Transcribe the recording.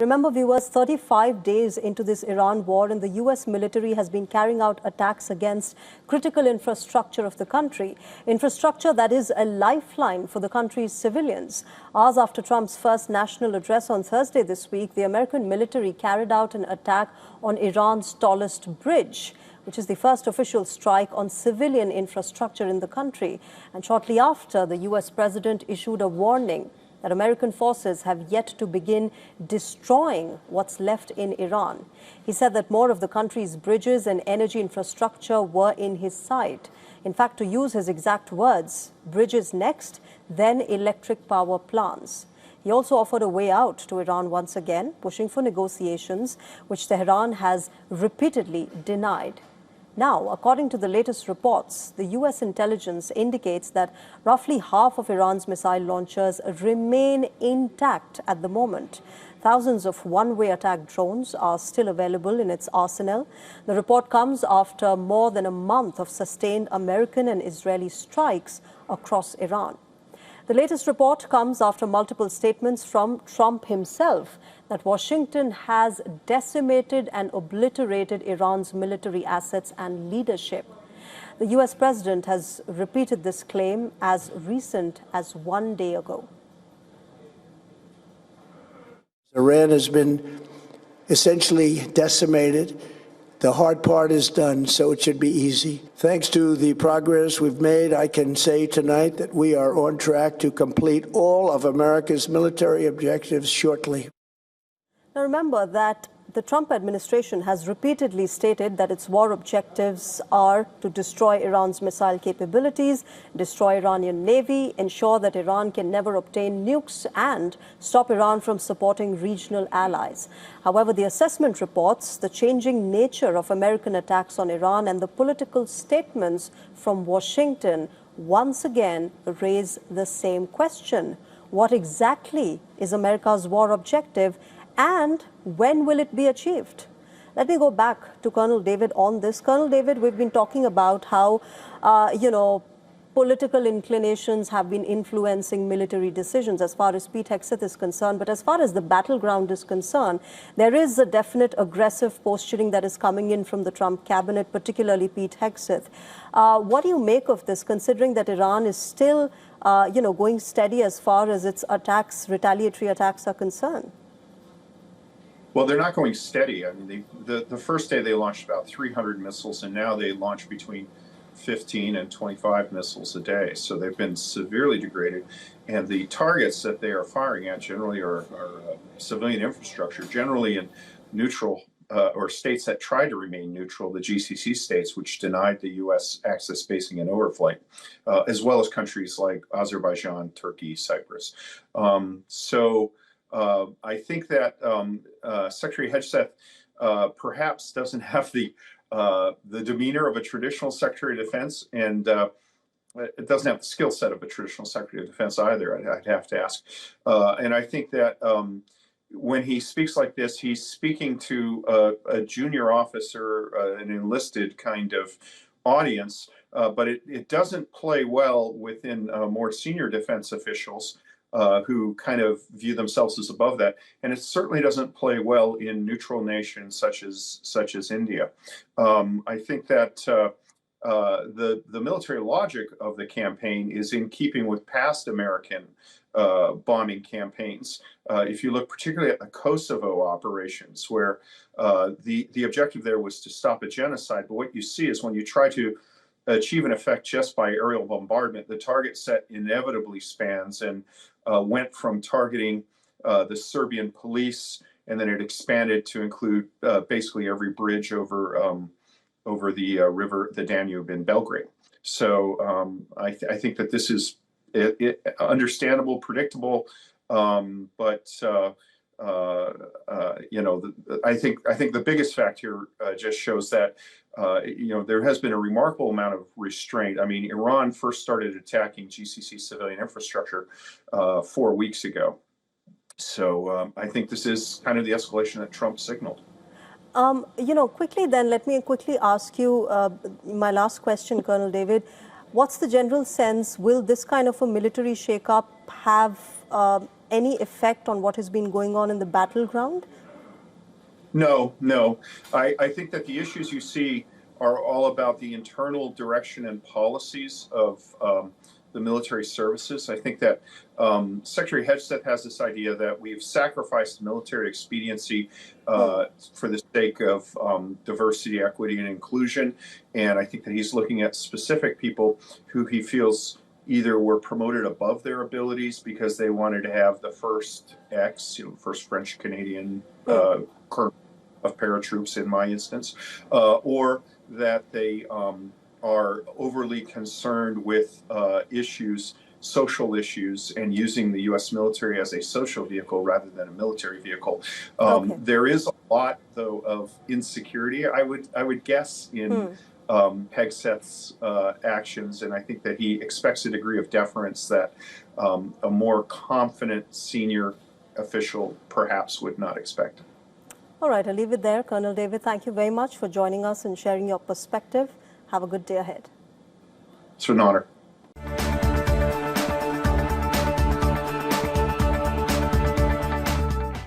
Remember, viewers, 35 days into this Iran war, and the U.S. military has been carrying out attacks against critical infrastructure of the country. Infrastructure that is a lifeline for the country's civilians. Hours after Trump's first national address on Thursday this week, the American military carried out an attack on Iran's tallest bridge, which is the first official strike on civilian infrastructure in the country. And shortly after, the U.S. president issued a warning that American forces have yet to begin destroying what's left in Iran. He said that more of the country's bridges and energy infrastructure were in his sight. In fact, to use his exact words, bridges next, then electric power plants. He also offered a way out to Iran once again, pushing for negotiations, which Tehran has repeatedly denied. Now, according to the latest reports, the U.S. intelligence indicates that roughly half of Iran's missile launchers remain intact at the moment. Thousands of one-way attack drones are still available in its arsenal. The report comes after more than a month of sustained American and Israeli strikes across Iran. The latest report comes after multiple statements from Trump himself that Washington has decimated and obliterated Iran's military assets and leadership. The U.S. president has repeated this claim as recent as 1 day ago. Iran has been essentially decimated. The hard part is done, so it should be easy. Thanks to the progress we've made, I can say tonight that we are on track to complete all of America's military objectives shortly. Now remember that the Trump administration has repeatedly stated that its war objectives are to destroy Iran's missile capabilities, destroy Iranian navy, ensure that Iran can never obtain nukes, and stop Iran from supporting regional allies. However, the assessment reports the changing nature of American attacks on Iran and the political statements from Washington once again raise the same question. What exactly is America's war objective? And when will it be achieved? Let me go back to Colonel David on this. Colonel David, we've been talking about how, political inclinations have been influencing military decisions as far as Pete Hegseth is concerned. But as far as the battleground is concerned, there is a definite aggressive posturing that is coming in from the Trump cabinet, particularly Pete Hegseth. What do you make of this, considering that Iran is still, going steady as far as its attacks, retaliatory attacks are concerned? Well, they're not going steady. I mean, the first day they launched about 300 missiles, and now they launch between 15 and 25 missiles a day. So they've been severely degraded. And the targets that they are firing at generally are civilian infrastructure, generally in neutral or states that try to remain neutral, the GCC states, which denied the U.S. access, basing, and overflight, as well as countries like Azerbaijan, Turkey, Cyprus. I think that Secretary Hegseth perhaps doesn't have the demeanor of a traditional Secretary of Defense, and it doesn't have the skill set of a traditional Secretary of Defense either, I'd have to ask. And I think that when he speaks like this, he's speaking to a junior officer, an enlisted kind of audience, but it doesn't play well within more senior defense officials who kind of view themselves as above that, and it certainly doesn't play well in neutral nations such as India. I think that the military logic of the campaign is in keeping with past American bombing campaigns. If you look particularly at the Kosovo operations, where the objective there was to stop a genocide, but what you see is when you try to achieve an effect just by aerial bombardment, the target set inevitably spans and went from targeting the Serbian police, and then it expanded to include basically every bridge over the river, the Danube in Belgrade. So I think that this is understandable, predictable, but I think the biggest fact here just shows that there has been a remarkable amount of restraint. I mean, Iran first started attacking GCC civilian infrastructure 4 weeks ago. So I think this is kind of the escalation that Trump signaled. Quickly then, let me quickly ask you my last question, Colonel David. What's the general sense? Will this kind of a military shakeup have any effect on what has been going on in the battleground? No, no. I think that the issues you see are all about the internal direction and policies of the military services. I think that Secretary Hegseth has this idea that we've sacrificed military expediency for the sake of diversity, equity, and inclusion. And I think that he's looking at specific people who he feels either were promoted above their abilities because they wanted to have the first first French-Canadian colonel of paratroops in my instance, or that they are overly concerned with social issues, and using the U.S. military as a social vehicle rather than a military vehicle. There is a lot, though, of insecurity, I would guess, in Hegseth's actions, and I think that he expects a degree of deference that a more confident senior official perhaps would not expect. All right, I'll leave it there. Colonel David, thank you very much for joining us and sharing your perspective. Have a good day ahead. It's an honor.